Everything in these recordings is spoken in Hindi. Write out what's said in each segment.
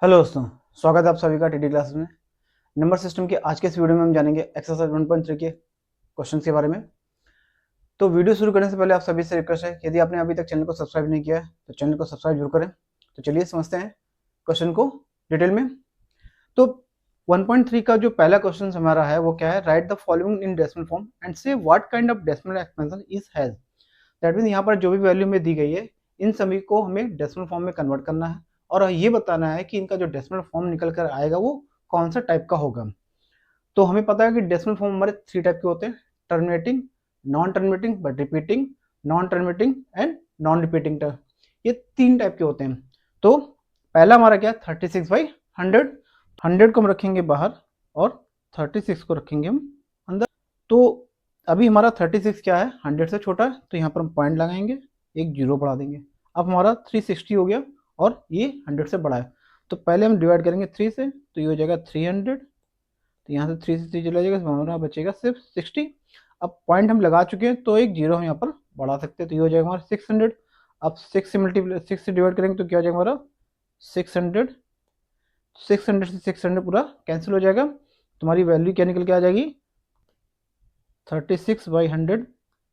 हेलो दोस्तों, स्वागत है आप सभी का टीडी क्लासेस में। नंबर सिस्टम के आज के इस वीडियो में हम जानेंगे एक्सरसाइज 1.3 के क्वेश्चन के बारे में। तो वीडियो शुरू करने से पहले आप सभी से रिक्वेस्ट है, यदि आपने अभी तक चैनल को सब्सक्राइब नहीं किया है तो चैनल को सब्सक्राइब जरूर करें। तो चलिए समझते हैं क्वेश्चन को डिटेल में। तो 1.3 का जो पहला क्वेश्चन हमारा है वो क्या है, write the following in decimal form and say what kind of decimal expansion is has. That mean यहाँ पर जो भी वैल्यू में दी गई है इन सभी को हमें डेसिमल फॉर्म में कन्वर्ट करना है और ये बताना है कि इनका जो डेसिमल फॉर्म निकल कर आएगा वो कौन सा टाइप का होगा। तो हमें पता है कि डेसिमल फॉर्म हमारे 3 टाइप के होते हैं, terminating, non terminating but repeating, non terminating and non repeating term. ये 3 टाइप के होते हैं। तो पहला हमारा क्या है, 36/100। 100 को हम रखेंगे बाहर और 36 को रखेंगे हम अंदर। तो अभी हमारा 36 क्या है, 100 से छोटा है, तो यहाँ पर हम पॉइंट लगाएंगे, एक जीरो बढ़ा देंगे। अब हमारा 360 हो गया और ये 100 से बड़ा है। तो पहले हम डिवाइड करेंगे 3 से, तो ये हो जाएगा 300। तो यहाँ से 3 से 3 चला जाएगा, हमारा बचेगा सिर्फ 60। अब पॉइंट हम लगा चुके हैं तो एक जीरो हम यहाँ पर बढ़ा सकते हैं, तो ये हो जाएगा हमारा 600। अब 6 से डिवाइड करेंगे तो क्या हो जाएगा हमारा 600। 600 से 600 पूरा कैंसिल हो जाएगा। तुम्हारी वैल्यू क्या निकल के आ जाएगी, 36/100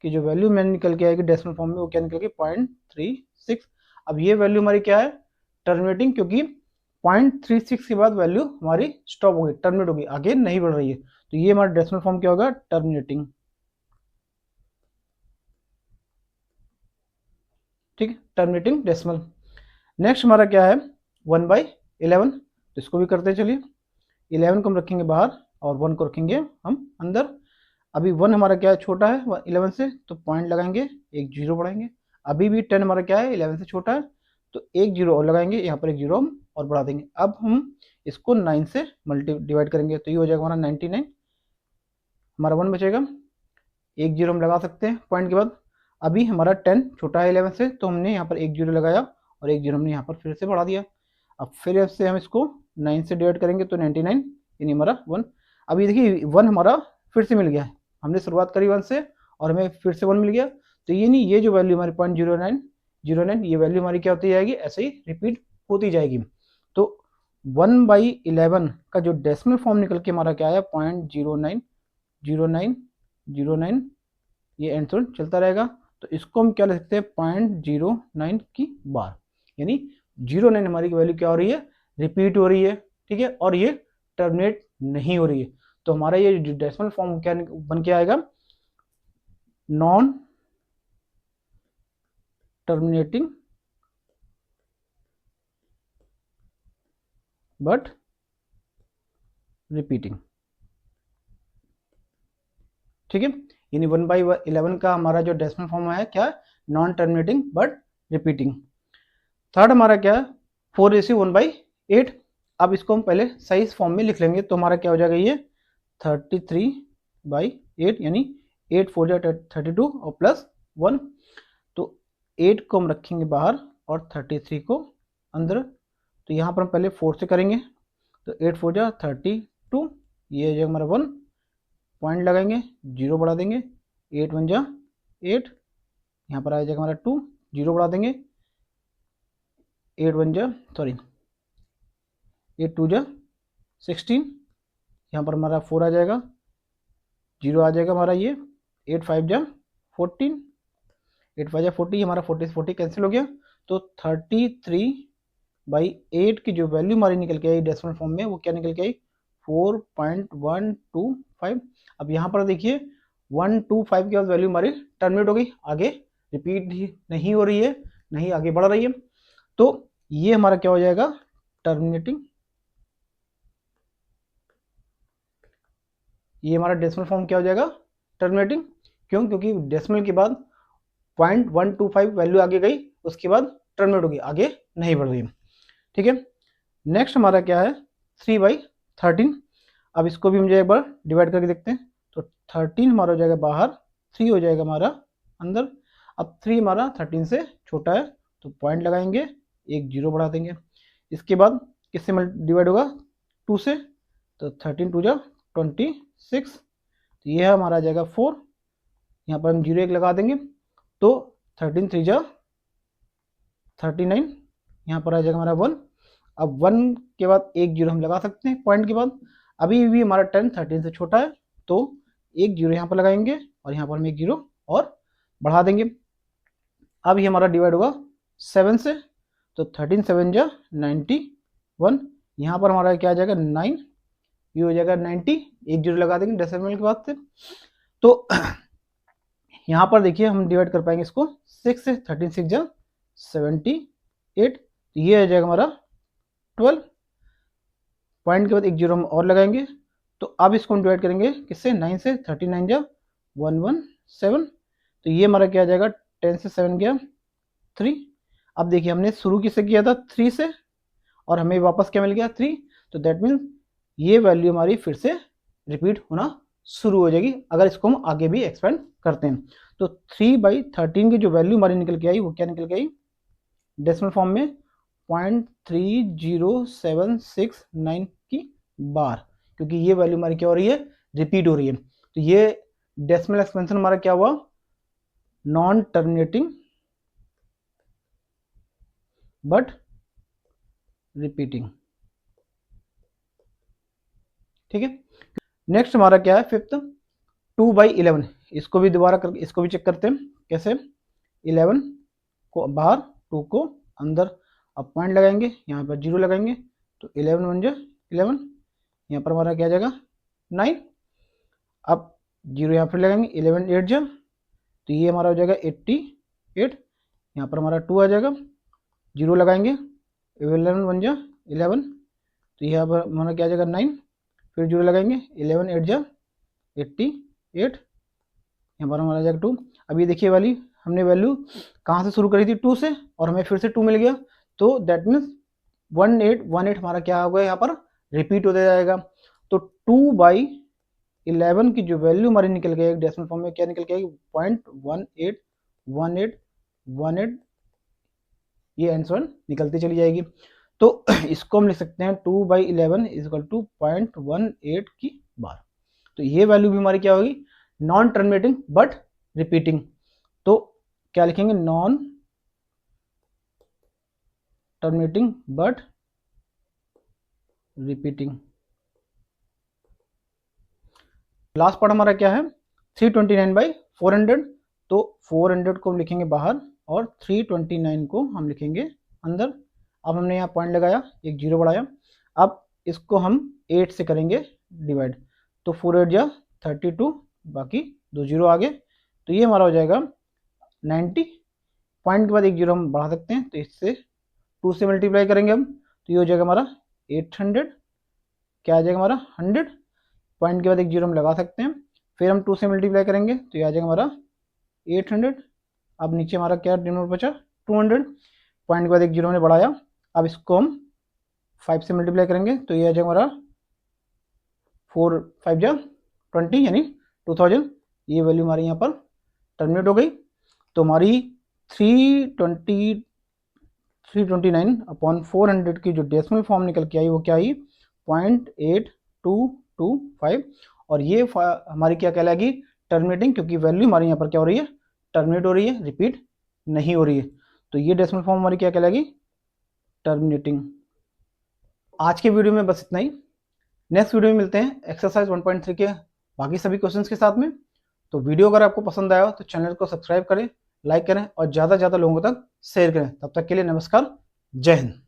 की जो वैल्यू मैंने निकल के आएगी डेसिमल फॉर्म में वो क्या निकल के 0.36। अब ये वैल्यू हमारी क्या है, टर्मिनेटिंग, क्योंकि 0.36 के बाद वैल्यू हमारी स्टॉप हो गई, टर्मिनेट हो गई, आगे नहीं बढ़ रही है। तो ये हमारा डेसिमल फॉर्म क्या होगा, टर्मिनेटिंग। ठीक है, टर्मिनेटिंग डेसिमल। नेक्स्ट हमारा क्या है, 1/11। तो इसको भी करते चलिए। 11 को हम रखेंगे बाहर और 1 को रखेंगे हम अंदर। अभी 1 हमारा क्या है, छोटा है 11 से, तो पॉइंट लगाएंगे, एक जीरो बढ़ाएंगे। अभी भी 10 हमारा क्या है, 11 से छोटा है, तो एक जीरो और लगाएंगे, यहाँ पर एक जीरो हम और बढ़ा देंगे। अब हम इसको 9 से डिवाइड करेंगे, तो ये हो जाएगा हमारा 99। हमारा 1 बचेगा, एक जीरो हम लगा सकते हैं पॉइंट के बाद। अभी हमारा 10 छोटा है 11 से, तो हमने यहाँ पर एक जीरो लगाया और एक जीरो हमने यहाँ पर फिर से बढ़ा दिया। अब फिर से हम इसको 9 से डिवाइड करेंगे तो 99, यानी हमारा 1। अब ये देखिए 1 हमारा फिर से मिल गया है, हमने शुरुआत करी 1 से और हमें फिर से 1 मिल गया। तो ये नहीं, ये जो वैल्यू हमारी 0.0909, ये वैल्यू हमारी क्या होती जाएगी, ऐसे ही रिपीट होती जाएगी। तो 1/11 का जो डेसिमल फॉर्म निकल के हमारा क्या है, 0.090909, ये आंसर चलता रहेगा। तो इसको हम क्या लिख सकते हैं, 0.09 की बार, यानी 09 हमारी वैल्यू क्या हो रही है, रिपीट हो रही है। ठीक है, और ये टर्मिनेट नहीं हो रही है। तो हमारा ये डेसिमल फॉर्म क्या बन के आएगा, नॉन टर्मिनेटिंग बट रिपीटिंग। ठीक है, यानी 1/11 का हमारा जो डेसिमल फॉर्म है क्या, non terminating but repeating. Third हमारा क्या है, 4:1/8। अब इसको हम पहले सही फॉर्म में लिख लेंगे, तो हमारा क्या हो जाएगा, ये 33/8, यानी 8 4 जा 32 और प्लस 1। तो 8 को हम रखेंगे बाहर और 33 को अंदर। तो यहाँ पर हम पहले 4 से करेंगे, तो 8 4 जा 32, ये हो जाएगा हमारा 1, पॉइंट लगाएंगे, जीरो बढ़ा देंगे, 8 1 जा 8, यहाँ पर आ जाएगा हमारा 2, जीरो बढ़ा देंगे, 8 1 जा 2 जा 16, यहाँ पर हमारा 4 आ जाएगा, जीरो आ जाएगा हमारा ये, 8 5 जा 14, 8 5 जा 40, हमारा 40 से 40 कैंसिल हो गया। तो 33/8 की जो वैल्यू हमारी निकल के आई डेसिमल फॉर्म में वो क्या निकल के आई, 4.125। अब यहाँ पर देखिए 125 के बाद वैल्यू हमारी टर्मिनेट हो गई, आगे रिपीट नहीं हो रही है, नहीं आगे बढ़ रही है। तो ये हमारा क्या हो जाएगा, टर्मिनेटिंग। ये हमारा डेसिमल फॉर्म क्या हो जाएगा, टर्मिनेटिंग। क्यों, क्योंकि डेसिमल के बाद 0.125 वैल्यू आगे गई, उसके बाद टर्मिनेट होगी, आगे नहीं बढ़ रही। ठीक है, नेक्स्ट हमारा क्या है, 3/13। अब इसको भी मुझे एक बार डिवाइड करके देखते हैं। तो 13 हमारा हो जाएगा बाहर, 3 हो जाएगा हमारा अंदर। अब 3 हमारा 13 से छोटा है, तो पॉइंट लगाएंगे, एक जीरो बढ़ा देंगे। इसके बाद किससे डिवाइड होगा, 2 से, तो 13 2 जा 26, तो ये हमारा आ जाएगा 4, यहाँ पर हम जीरो एक लगा देंगे, तो 13 3 जा 39, यहाँ पर आ जाएगा हमारा 1। अब 1 के बाद एक जीरो हम लगा सकते हैं पॉइंट के बाद। अभी भी हमारा 10 13 से छोटा है, तो एक जीरो यहाँ पर लगाएंगे और यहाँ पर हम एक जीरो और बढ़ा देंगे। अब ये हमारा डिवाइड होगा 7 से, तो 13 7 जा 91, यहाँ पर हमारा क्या आ जाएगा 9, ये हो जाएगा 90, एक जीरो लगा देंगे डेसिमल के बाद से। तो यहाँ पर देखिए हम डिवाइड कर पाएंगे इसको 6 से, 13 6 जा 78, तो ये आ जाएगा हमारा 12, पॉइंट के बाद एक जीरो हम और लगाएंगे। तो अब इसको हम डिवाइड करेंगे किससे, 9 से, 39 जा 117, तो ये हमारा क्या आ जाएगा 10 से 7 गया 3। अब देखिए हमने शुरू किससे किया था 3 से, और हमें वापस क्या मिल गया 3, तो दैट मीन्स ये वैल्यू हमारी फिर से रिपीट होना शुरू हो जाएगी अगर इसको हम आगे भी एक्सपेंड करते हैं। तो 3/13 की जो वैल्यू हमारी निकल के आई वो क्या निकल के आई, डेसिमल फॉर्म में 0.30769 की बार, क्योंकि ये वैल्यू हमारी क्या हो रही है, रिपीट हो रही है। तो ये डेसिमल एक्सपेंशन हमारा क्या हुआ, नॉन टर्मिनेटिंग बट रिपीटिंग। ठीक है, नेक्स्ट हमारा क्या है फिफ्थ, 2/11। इसको भी दोबारा कर, इसको भी चेक करते हैं कैसे। 11 को बाहर, 2 को अंदर, अब पॉइंट लगाएंगे, यहाँ पर जीरो लगाएंगे, तो 11 1 जा 11, यहाँ पर हमारा क्या आ जाएगा 9, अब जीरो यहाँ पर लगाएंगे, 11 8 जा, तो ये हमारा हो जाएगा 88, यहाँ पर हमारा 2 आ जाएगा, जीरो लगाएंगे, 11 1 जा 11, तो यहाँ पर हमारा क्या आ जाएगा 9, फिर जीरो लगाएंगे, 11 8 जा 88, यहाँ पर हमारा आ जाएगा 2। अब ये देखिए वाली हमने वैल्यू कहाँ से शुरू करी थी, 2 से, और हमें फिर से 2 मिल गया, तो दैट मीन्स 1818 हमारा क्या होगा यहाँ पर रिपीट होता जाएगा। तो 2/11 की जो वैल्यू हमारी निकल गई डेसिमल फॉर्म में क्या निकल गई, 0.181818, ये आंसर निकलती चली जाएगी। तो इसको हम लिख सकते हैं 2/11 इक्वल टू 0.18 की बार। तो ये वैल्यू भी हमारी क्या होगी, नॉन टर्मिनेटिंग बट रिपीटिंग। तो क्या लिखेंगे, non terminating but repeating. Last part हमारा क्या है, 329/400, तो 400 को हम लिखेंगे बाहर और 329 को हम लिखेंगे अंदर। अब हमने यहाँ पॉइंट लगाया, एक जीरो बढ़ाया, अब इसको हम 8 से करेंगे डिवाइड, तो 4 8 जा 32, बाकी 2 जीरो आगे, तो ये हमारा हो जाएगा 90, पॉइंट के बाद एक जीरो हम बढ़ा सकते हैं, तो इससे 2 से मल्टीप्लाई करेंगे हम, तो ये हो जाएगा हमारा 800, क्या आ जाएगा हमारा 100, पॉइंट के बाद एक जीरो हम लगा सकते हैं, फिर हम 2 से मल्टीप्लाई करेंगे, तो ये आ जाएगा हमारा 800। अब नीचे हमारा क्या डिनोमिनेटर बचा 200, पॉइंट के बाद एक जीरो हमने बढ़ाया, अब इसको हम 5 से मल्टीप्लाई करेंगे, तो ये आ जाएगा हमारा 4 5 जा 20 यानी 2000। ये वैल्यू हमारी यहाँ पर टर्मिनेट हो गई। तो हमारी 329/400 की जो डेसिमल फॉर्म निकल के आई वो क्या आई, 0.8225, और ये हमारी क्या कहलाएगी, टर्मिनेटिंग, क्योंकि वैल्यू हमारी यहाँ पर क्या हो रही है, टर्मिनेट हो रही है, रिपीट नहीं हो रही है। तो ये डेसिमल फॉर्म हमारी क्या कहलाएगी, टर्मिनेटिंग। आज के वीडियो में बस इतना ही। नेक्स्ट वीडियो में मिलते हैं एक्सरसाइज 1.3 के बाकी सभी क्वेश्चंस के साथ में। तो वीडियो अगर आपको पसंद आया हो तो चैनल को सब्सक्राइब करें, लाइक करें और ज़्यादा से ज़्यादा लोगों तक शेयर करें। तब तक के लिए नमस्कार, जय हिंद।